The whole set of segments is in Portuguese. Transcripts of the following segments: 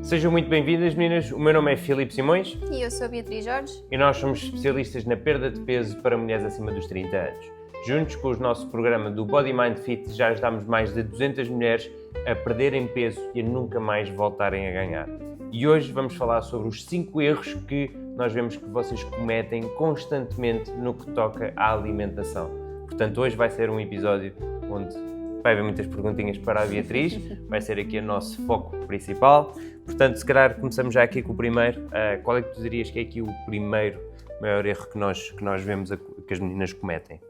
Sejam muito bem-vindas, meninas. O meu nome é Filipe Simões. E eu sou a Beatriz Jorge. E nós somos especialistas na perda de peso para mulheres acima dos 30 anos. Juntos com o nosso programa do Body Mind Fit, já ajudámos mais de 200 mulheres a perderem peso e a nunca mais voltarem a ganhar. E hoje vamos falar sobre os 5 erros que nós vemos que vocês cometem constantemente no que toca à alimentação. Portanto, hoje vai ser um episódio onde vai haver muitas perguntinhas para a Beatriz, vai ser aqui o nosso foco principal. Portanto, se calhar começamos já aqui com o primeiro. Qual é que tu dirias que é aqui o primeiro maior erro que nós vemos que as meninas cometem?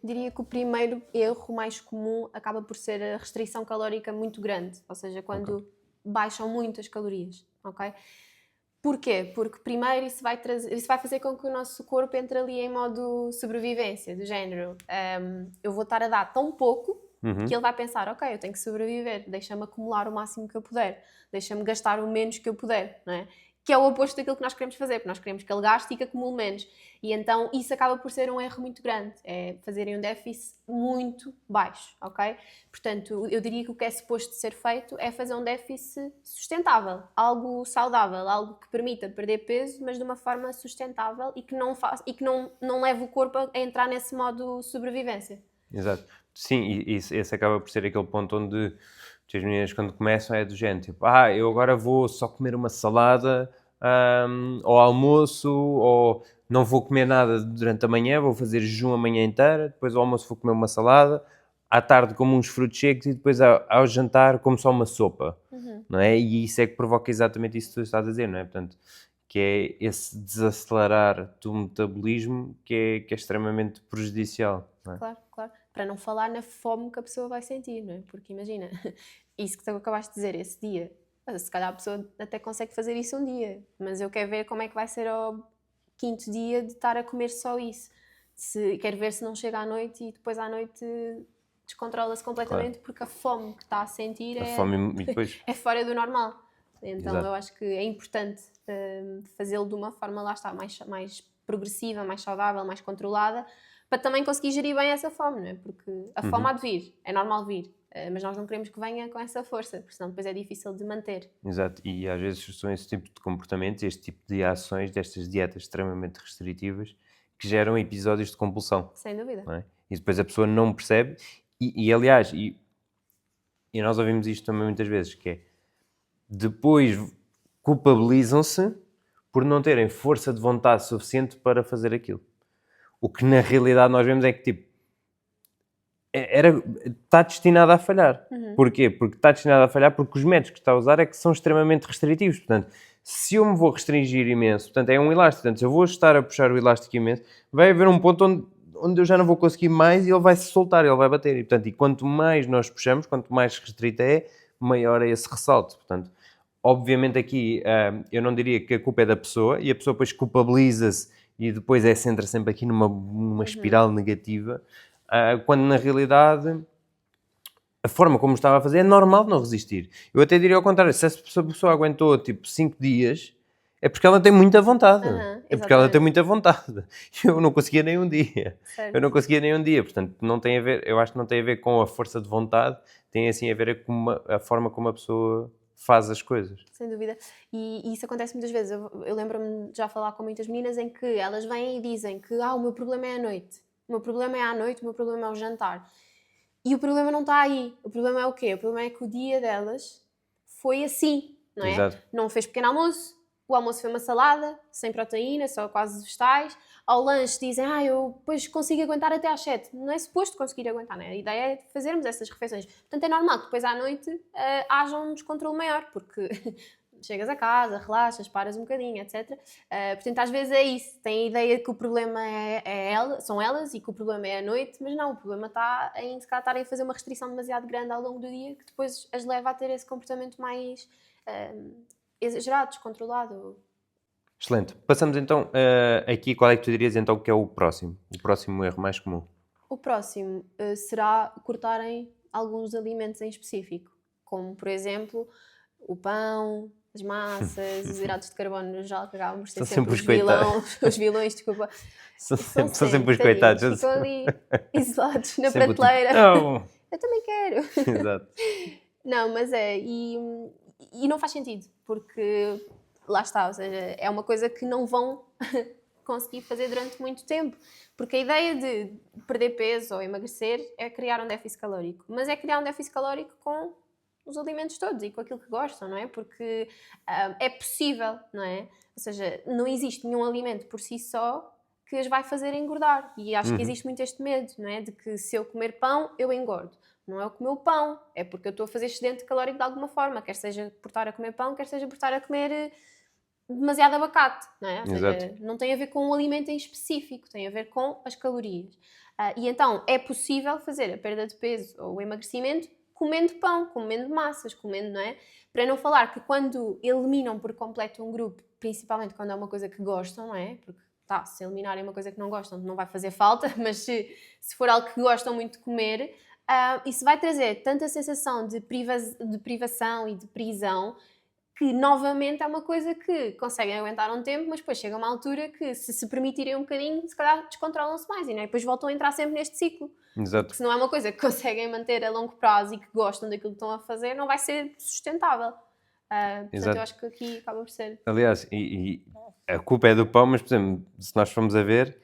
Diria que o primeiro erro mais comum acaba por ser a restrição calórica muito grande, ou seja, quando baixam muito as calorias, ok? Porquê? Porque primeiro isso vai fazer com que o nosso corpo entre ali em modo sobrevivência, do género, eu vou estar a dar tão pouco que ele vai pensar, ok, eu tenho que sobreviver, deixa-me acumular o máximo que eu puder, deixa-me gastar o menos que eu puder, não é? Que é o oposto daquilo que nós queremos fazer, porque nós queremos que ele gaste e que acumule menos. E então isso acaba por ser um erro muito grande, é fazerem um déficit muito baixo, ok? Portanto, eu diria que o que é suposto ser feito é fazer um déficit sustentável, algo saudável, algo que permita perder peso, mas de uma forma sustentável e que não leve o corpo a entrar nesse modo sobrevivência. Exato. Sim, e esse acaba por ser aquele ponto onde as meninas quando começam é do género, tipo, eu agora vou só comer uma salada ao almoço, ou não vou comer nada durante a manhã, vou fazer jejum a manhã inteira, depois ao almoço vou comer uma salada, à tarde como uns frutos secos e depois ao jantar como só uma sopa, não é? E isso é que provoca exatamente isso que tu estás a dizer, não é? Portanto, que é esse desacelerar do metabolismo que é extremamente prejudicial, não é? Claro. Para não falar na fome que a pessoa vai sentir, não é? Porque imagina, isso que tu acabaste de dizer, esse dia, se calhar a pessoa até consegue fazer isso um dia, mas eu quero ver como é que vai ser ao 5º dia de estar a comer só isso. Quero ver se não chega à noite e depois à noite descontrola-se completamente, porque a fome que está a sentir é fora do normal. Então eu acho que é importante fazê-lo de uma forma, lá está, mais progressiva, mais saudável, mais controlada, para também conseguir gerir bem essa fome, não é? Porque a fome há de vir, é normal vir, mas nós não queremos que venha com essa força, porque senão depois é difícil de manter. Exato, e às vezes são esse tipo de comportamentos, este tipo de ações, destas dietas extremamente restritivas, que geram episódios de compulsão. Sem dúvida. Não é? E depois a pessoa não percebe, aliás, nós ouvimos isto também muitas vezes, que é, depois culpabilizam-se por não terem força de vontade suficiente para fazer aquilo. O que na realidade nós vemos é que tipo, está destinado a falhar. Porquê? Porque está destinado a falhar porque os métodos que está a usar é que são extremamente restritivos. Portanto, se eu me vou restringir imenso, portanto é um elástico, portanto se eu vou estar a puxar o elástico imenso, vai haver um ponto onde eu já não vou conseguir mais e ele vai se soltar, ele vai bater. E, portanto, quanto mais nós puxamos, quanto mais restrito é, maior é esse ressalto. Portanto, obviamente aqui eu não diria que a culpa é da pessoa e a pessoa depois culpabiliza-se e depois entra sempre aqui numa espiral negativa, quando na realidade a forma como estava a fazer é normal não resistir. Eu até diria ao contrário, se essa pessoa aguentou tipo 5 dias, é porque ela tem muita vontade. É porque ela tem muita vontade. Eu não conseguia nem um dia. Certo. Eu não conseguia nem um dia. Portanto, não tem a ver, eu acho que não tem a ver com a força de vontade, tem assim a ver com a forma como a pessoa faz as coisas. Sem dúvida. E isso acontece muitas vezes. Eu lembro-me de já falar com muitas meninas em que elas vêm e dizem que o meu problema é a noite. O meu problema é à noite, o meu problema é o jantar. E o problema não está aí. O problema é o quê? O problema é que o dia delas foi assim, não é? Exato. Não fez pequeno almoço, o almoço foi uma salada, sem proteína, só quase vegetais. Ao lanche dizem, eu depois consigo aguentar até às 7. Não é suposto conseguir aguentar, não é? A ideia é fazermos essas refeições. Portanto, é normal que depois à noite haja um descontrole maior, porque chegas a casa, relaxas, paras um bocadinho, etc. Portanto, às vezes é isso. Tem a ideia que o problema são elas e que o problema é a noite, mas não, o problema está em se calhar estarem a fazer uma restrição demasiado grande ao longo do dia, que depois as leva a ter esse comportamento mais exagerado, descontrolado. Excelente. Passamos então aqui, qual é que tu dirias então que é o próximo erro mais comum? O próximo será cortarem alguns alimentos em específico, como por exemplo o pão, as massas, os hidratos de carbono já acabam por ser sempre os vilões, desculpa. São sempre os coitados. Ficam ali isolados na sempre prateleira. Não. Eu também quero. Exato. Não, mas e não faz sentido. porque lá está, ou seja, é uma coisa que não vão conseguir fazer durante muito tempo, porque a ideia de perder peso ou emagrecer é criar um déficit calórico, mas é criar um déficit calórico com os alimentos todos e com aquilo que gostam, não é? Porque é possível, não é? Ou seja, não existe nenhum alimento por si só que as vai fazer engordar. E acho que existe muito este medo, não é? De que se eu comer pão, eu engordo. Não é o comer o pão, é porque eu estou a fazer excedente calórico de alguma forma, quer seja por estar a comer pão, quer seja por estar a comer demasiado abacate, não é? Ou seja, não tem a ver com um alimento em específico, tem a ver com as calorias. E então é possível fazer a perda de peso ou o emagrecimento comendo pão, comendo massas, comendo, não é? Para não falar que quando eliminam por completo um grupo, principalmente quando é uma coisa que gostam, não é? Porque se eliminarem uma coisa que não gostam, não vai fazer falta, mas se for algo que gostam muito de comer, isso vai trazer tanta sensação de privação e de prisão que novamente é uma coisa que conseguem aguentar um tempo, mas depois chega uma altura que se permitirem um bocadinho, se calhar descontrolam-se mais e, não é? Depois voltam a entrar sempre neste ciclo. Exato. Porque se não é uma coisa que conseguem manter a longo prazo e que gostam daquilo que estão a fazer, não vai ser sustentável. Portanto, eu acho que aqui acaba por ser. Aliás, e a culpa é do pão, mas, por exemplo, se nós formos a ver,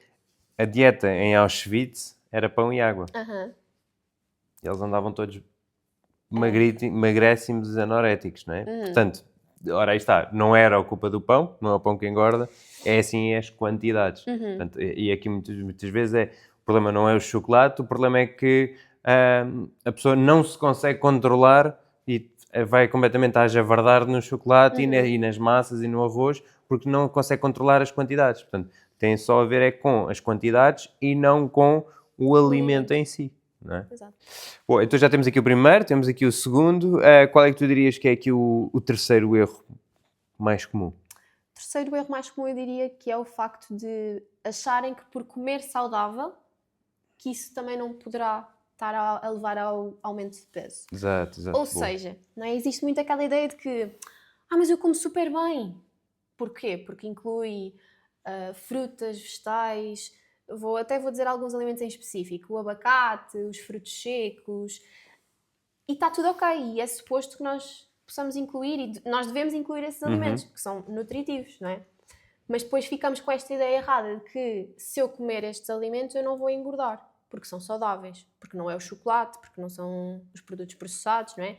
a dieta em Auschwitz era pão e água. E eles andavam todos magréssimos, anoréticos, não é? Portanto, ora aí está, não era a culpa do pão, não é o pão que engorda, é assim as quantidades. Portanto, e aqui muitas vezes o problema não é o chocolate, o problema é que a pessoa não se consegue controlar e vai completamente a javardar no chocolate e nas massas e no arroz, porque não consegue controlar as quantidades. Portanto, tem só a ver é com as quantidades e não com o alimento em si. Não é? Exato. Bom, então já temos aqui o primeiro, temos aqui o segundo. Qual é que tu dirias que é aqui o terceiro erro mais comum? O terceiro erro mais comum eu diria que é o facto de acharem que por comer saudável que isso também não poderá estar a levar ao aumento de peso. Exato. Ou seja, não é? Existe muito aquela ideia de que mas eu como super bem. Porquê? Porque inclui frutas, vegetais, até vou dizer alguns alimentos em específico, o abacate, os frutos secos, e está tudo ok, e é suposto que nós possamos incluir, e nós devemos incluir esses alimentos, que são nutritivos, não é? Mas depois ficamos com esta ideia errada de que se eu comer estes alimentos eu não vou engordar, porque são saudáveis, porque não é o chocolate, porque não são os produtos processados, não é?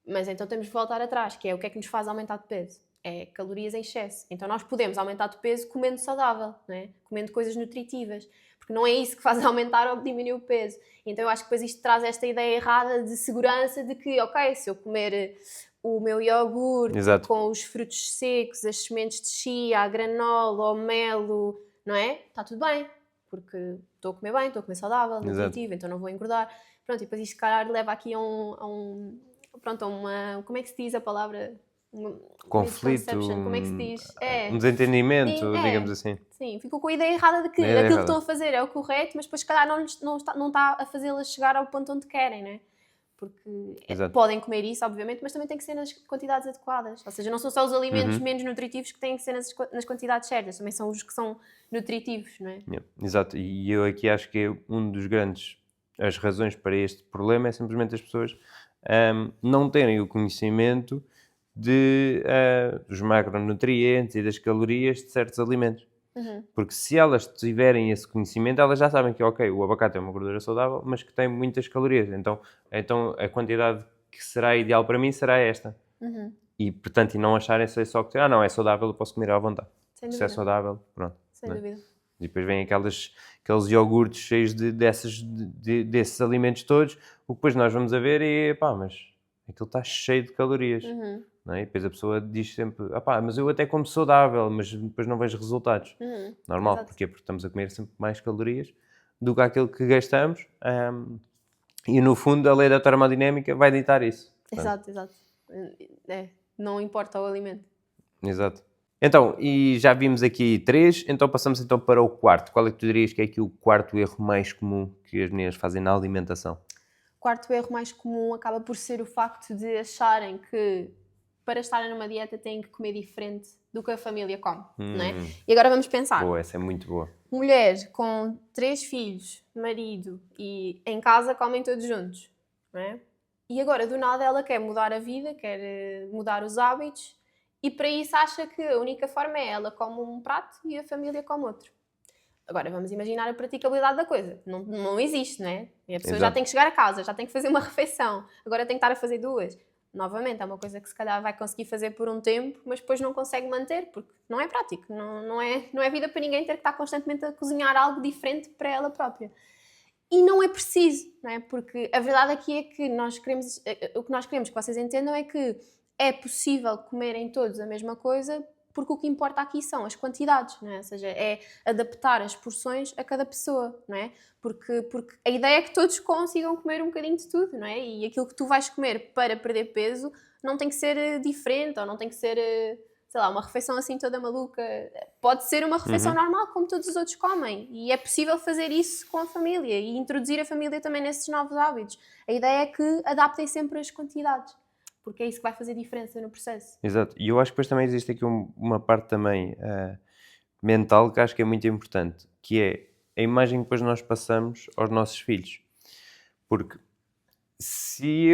Mas então temos de voltar atrás, que é o que é que nos faz aumentar de peso? É calorias em excesso. Então nós podemos aumentar de peso comendo saudável, não é? Comendo coisas nutritivas, porque não é isso que faz aumentar ou diminuir o peso. Então eu acho que depois isto traz esta ideia errada de segurança de que, ok, se eu comer o meu iogurte com os frutos secos, as sementes de chia, a granola, o mel, não é? Está tudo bem, porque estou a comer bem, estou a comer saudável, nutritivo, então não vou engordar. Pronto, e depois isto, calhar, leva aqui a uma... Como é que se diz a palavra? Conflito, como é que se diz? Um desentendimento, digamos assim. Sim, ficou com a ideia errada de que aquilo que estão a fazer é o correto, mas depois, se calhar, não está a fazê-las chegar ao ponto onde querem, não é? Porque podem comer isso, obviamente, mas também tem que ser nas quantidades adequadas. Ou seja, não são só os alimentos menos nutritivos que têm que ser nas quantidades certas, também são os que são nutritivos, não é? Exato, e eu aqui acho que é as razões para este problema é simplesmente as pessoas não terem o conhecimento dos macronutrientes e das calorias de certos alimentos. Porque se elas tiverem esse conhecimento, elas já sabem que, ok, o abacate é uma gordura saudável, mas que tem muitas calorias. Então a quantidade que será ideal para mim será esta. E, portanto, não acharem só que, não, é saudável, eu posso comer à vontade. Se é saudável, pronto. Sem dúvida. E depois vêm aqueles iogurtes cheios desses alimentos todos, o que depois nós vamos a ver e, mas aquilo está cheio de calorias. Não é? E depois a pessoa diz sempre, mas eu até como saudável, mas depois não vejo resultados. Normal, porquê? Porque estamos a comer sempre mais calorias do que aquilo que gastamos e no fundo a lei da termodinâmica vai ditar isso. Exato. Não importa o alimento. Exato. Então, e já vimos aqui 3, então passamos então para o quarto. Qual é que tu dirias que é aqui o quarto erro mais comum que as meninas fazem na alimentação? O quarto erro mais comum acaba por ser o facto de acharem que para estarem numa dieta têm que comer diferente do que a família come, não é? E agora vamos pensar. Boa, essa é muito boa. Mulher com 3 filhos, marido e em casa comem todos juntos, não é? E agora do nada ela quer mudar a vida, quer mudar os hábitos e para isso acha que a única forma é ela come um prato e a família come outro. Agora, vamos imaginar a praticabilidade da coisa. Não existe, não é? E a pessoa já Exato. tem que chegar a casa, já tem que fazer uma refeição, agora tem que estar a fazer duas. Novamente, é uma coisa que se calhar vai conseguir fazer por um tempo, mas depois não consegue manter, porque não é prático. Não é vida para ninguém ter que estar constantemente a cozinhar algo diferente para ela própria. E não é preciso, não é? Porque a verdade aqui é que o que nós queremos que vocês entendam é que é possível comerem todos a mesma coisa, porque o que importa aqui são as quantidades, não é? Ou seja, é adaptar as porções a cada pessoa, não é? Porque a ideia é que todos consigam comer um bocadinho de tudo, não é? E aquilo que tu vais comer para perder peso não tem que ser diferente, ou não tem que ser, sei lá, uma refeição assim toda maluca. Pode ser uma refeição normal, como todos os outros comem. E é possível fazer isso com a família e introduzir a família também nesses novos hábitos. A ideia é que adaptem sempre as quantidades, porque é isso que vai fazer diferença no processo. Exato. E eu acho que depois também existe aqui uma parte também mental que acho que é muito importante, que é a imagem que depois nós passamos aos nossos filhos. Porque se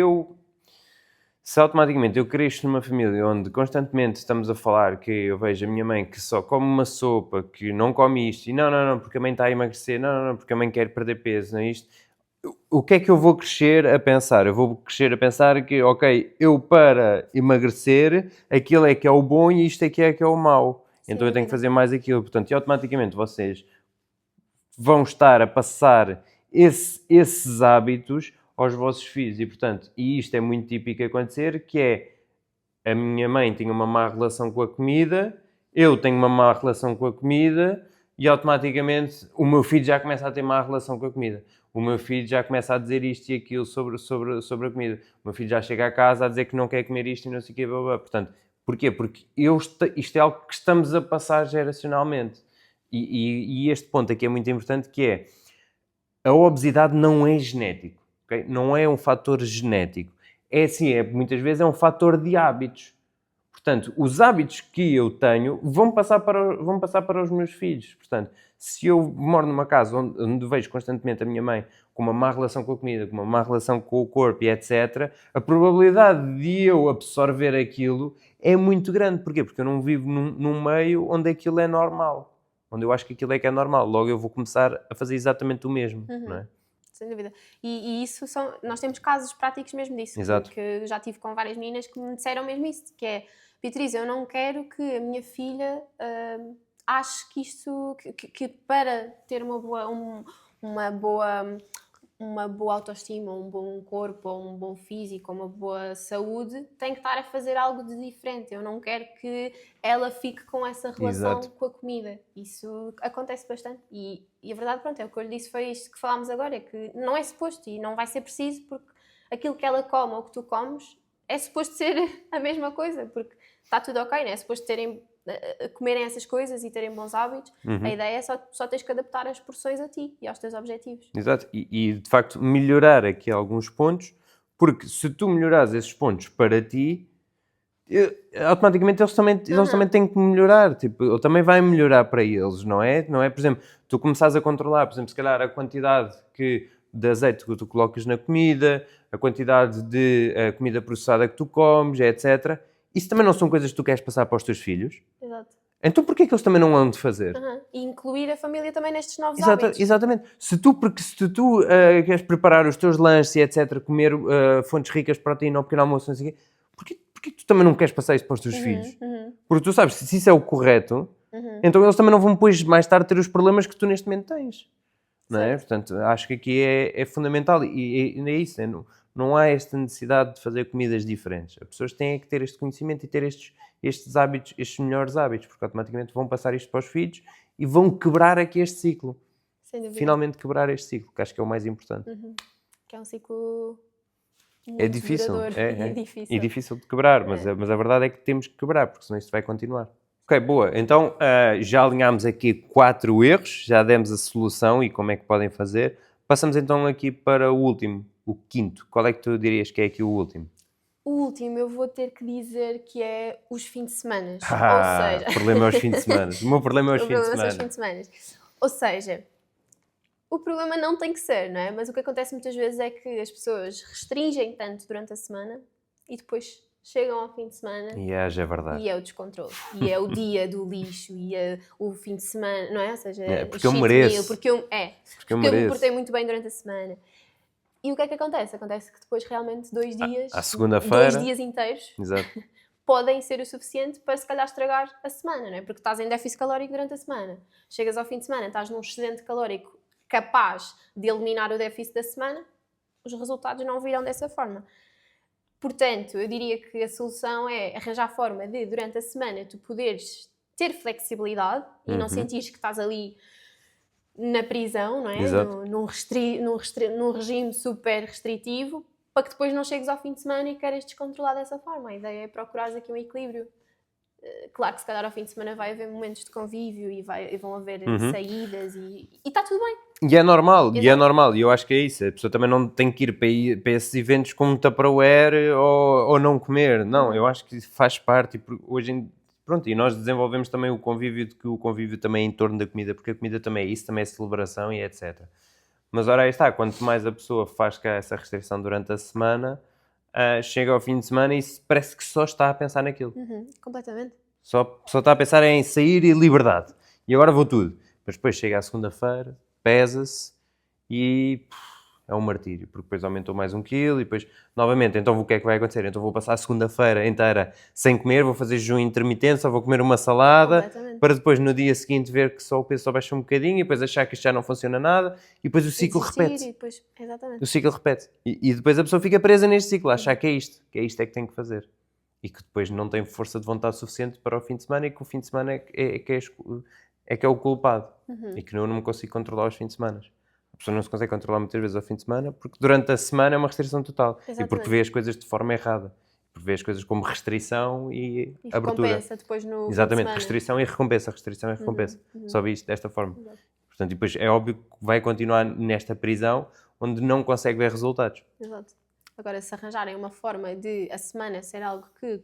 automaticamente eu cresço numa família onde constantemente estamos a falar que eu vejo a minha mãe que só come uma sopa, que não come isto, e não, porque a mãe está a emagrecer, não, porque a mãe quer perder peso, não é isto. O que é que eu vou crescer a pensar? Eu vou crescer a pensar que, ok, eu para emagrecer, aquilo é que é o bom e isto é que é o mau. Então eu tenho que fazer mais aquilo. Portanto, e automaticamente vocês vão estar a passar esses hábitos aos vossos filhos. E, portanto, e isto é muito típico acontecer, que é a minha mãe tinha uma má relação com a comida, eu tenho uma má relação com a comida e automaticamente o meu filho já começa a ter má relação com a comida. O meu filho já começa a dizer isto e aquilo sobre a comida. O meu filho já chega a casa a dizer que não quer comer isto e não sei o quê, blá, blá. Portanto, porquê? Porque isto é algo que estamos a passar geracionalmente. E este ponto aqui é muito importante, que é a obesidade não é genético, okay? Não é um fator genético. É assim, muitas vezes é um fator de hábitos. Portanto, os hábitos que eu tenho vão passar para os meus filhos. Portanto, se eu moro numa casa onde vejo constantemente a minha mãe com uma má relação com a comida, com uma má relação com o corpo e etc., a probabilidade de eu absorver aquilo é muito grande. Porquê? Porque eu não vivo num meio onde aquilo é normal. Onde eu acho que aquilo é que é normal. Logo eu vou começar a fazer exatamente o mesmo, não é? Sem dúvida. E isso nós temos casos práticos mesmo disso. Exato. Que já tive com várias meninas que me disseram mesmo isso, que é: Beatriz, eu não quero que a minha filha ache que isto, que para ter uma boa autoestima, um bom corpo, ou um bom físico, uma boa saúde, tem que estar a fazer algo de diferente. Eu não quero que ela fique com essa relação Exato. com a comida. Isso acontece bastante. E a verdade, pronto, é o que eu lhe disse, foi isto que falámos agora, é que não é suposto e não vai ser preciso, porque aquilo que ela come ou que tu comes é suposto ser a mesma coisa, porque está tudo ok, não é? É suposto comerem essas coisas e terem bons hábitos. A ideia é só teres que adaptar as porções a ti e aos teus objetivos. Exato. E de facto melhorar aqui alguns pontos, porque se tu melhorares esses pontos para ti, automaticamente eles também têm que melhorar. Tipo, ele também vai melhorar para eles, não é? Não é, por exemplo, tu começares a controlar, por exemplo, se calhar a quantidade de azeite que tu colocas na comida, a quantidade de comida processada que tu comes, etc. Isso também não são coisas que tu queres passar para os teus filhos? Exato. Então porquê que eles também não hão de fazer? E incluir a família também nestes novos hábitos. Exatamente. Se tu queres preparar os teus lanches e etc., comer fontes ricas de proteína ao pequeno almoço, não sei o quê, porquê tu também não queres passar isso para os teus filhos? Porque tu sabes, se isso é o correto, então eles também não vão depois mais tarde ter os problemas que tu neste momento tens. Não é? Portanto, acho que aqui é fundamental e é isso. Não há esta necessidade de fazer comidas diferentes. As pessoas têm que ter este conhecimento e ter estes hábitos, estes melhores hábitos, porque automaticamente vão passar isto para os filhos e vão quebrar aqui este ciclo. Sem dúvida. Finalmente quebrar este ciclo, que acho que é o mais importante. Que é um ciclo muito É difícil, duradouro. é difícil. difícil de quebrar, mas a verdade é que temos que quebrar, porque senão isto vai continuar. Ok, boa. Então já alinhámos aqui 4 erros, já demos a solução e como é que podem fazer. Passamos então aqui para o último, o quinto. Qual é que tu dirias que é aqui o último? O último eu vou ter que dizer que é os fins de semana. Ou seja... O problema é os fins de semana. O meu problema é os O fins de problema são os semana. fins de semana. Ou seja, o problema não tem que ser, não é? Mas o que acontece muitas vezes é que as pessoas restringem tanto durante a semana e depois chegam ao fim de semana E é verdade. e é o descontrole. E é o dia do lixo, e é o fim de semana, não é? Ou seja, porque eu cheat mereço. meal, porque eu me mereço. portei muito bem durante a semana. E o que é que acontece? Acontece que depois realmente 2 dias, À segunda-feira. 2 dias inteiros, Exato. podem ser o suficiente para se calhar estragar a semana, não é? Porque estás em déficit calórico durante a semana. Chegas ao fim de semana, estás num excedente calórico capaz de eliminar o déficit da semana, os resultados não virão dessa forma. Portanto, eu diria que a solução é arranjar forma de, durante a semana, tu poderes ter flexibilidade e não sentires que estás ali na prisão, não é? Exato. Num regime super restritivo, para que depois não chegues ao fim de semana e queres descontrolar dessa forma. A ideia é procurares aqui um equilíbrio. Claro que se calhar ao fim de semana vai haver momentos de convívio e vão haver saídas e está tudo bem. E é normal, Exato. e eu acho que é isso. A pessoa também não tem que ir para esses eventos com um Tupperware ou não comer. Não, eu acho que faz parte. E hoje pronto, e nós desenvolvemos também o convívio, de que o convívio também é em torno da comida, porque a comida também é isso, também é celebração e etc. Mas ora aí está, quanto mais a pessoa faz cá essa restrição durante a semana, chega ao fim de semana e parece que só está a pensar naquilo. Completamente. Só está a pensar em sair e liberdade. E agora vou tudo. Mas depois chega à segunda-feira, pesa-se e é um martírio, porque depois aumentou mais 1 quilo e depois, novamente, então o que é que vai acontecer? Então vou passar a segunda-feira inteira sem comer, vou fazer jejum intermitente, só vou comer uma salada, para depois no dia seguinte ver que só o peso só baixa um bocadinho e depois achar que isto já não funciona nada e depois o ciclo repete-se. Exatamente. O ciclo repete-se. E depois a pessoa fica presa neste ciclo, a achar que é isto é que tem que fazer. E que depois não tem força de vontade suficiente para o fim de semana e que o fim de semana é que é o culpado. E que eu não me consigo controlar os fins de semana. A pessoa não se consegue controlar muitas vezes ao fim de semana porque durante a semana é uma restrição total. Exatamente. E porque vê as coisas de forma errada. Porque vê as coisas como restrição e abertura. Recompensa depois no Exatamente, fim de restrição e recompensa. Só vi isto desta forma. Exato. Portanto, e depois é óbvio que vai continuar nesta prisão onde não consegue ver resultados. Exato. Agora, se arranjarem uma forma de a semana ser algo que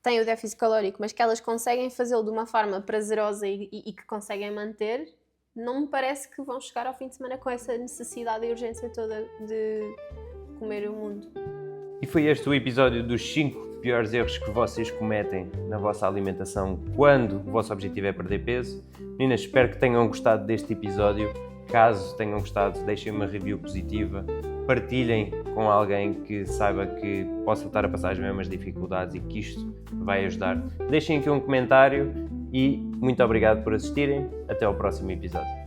tem o déficit calórico, mas que elas conseguem fazê-lo de uma forma prazerosa e que conseguem manter, não me parece que vão chegar ao fim de semana com essa necessidade e urgência toda de comer o mundo. E foi este o episódio dos 5 piores erros que vocês cometem na vossa alimentação quando o vosso objetivo é perder peso. Meninas, espero que tenham gostado deste episódio. Caso tenham gostado, deixem uma review positiva. Partilhem com alguém que saiba que possa estar a passar as mesmas dificuldades e que isto vai ajudar. Deixem aqui um comentário e muito obrigado por assistirem. Até ao próximo episódio.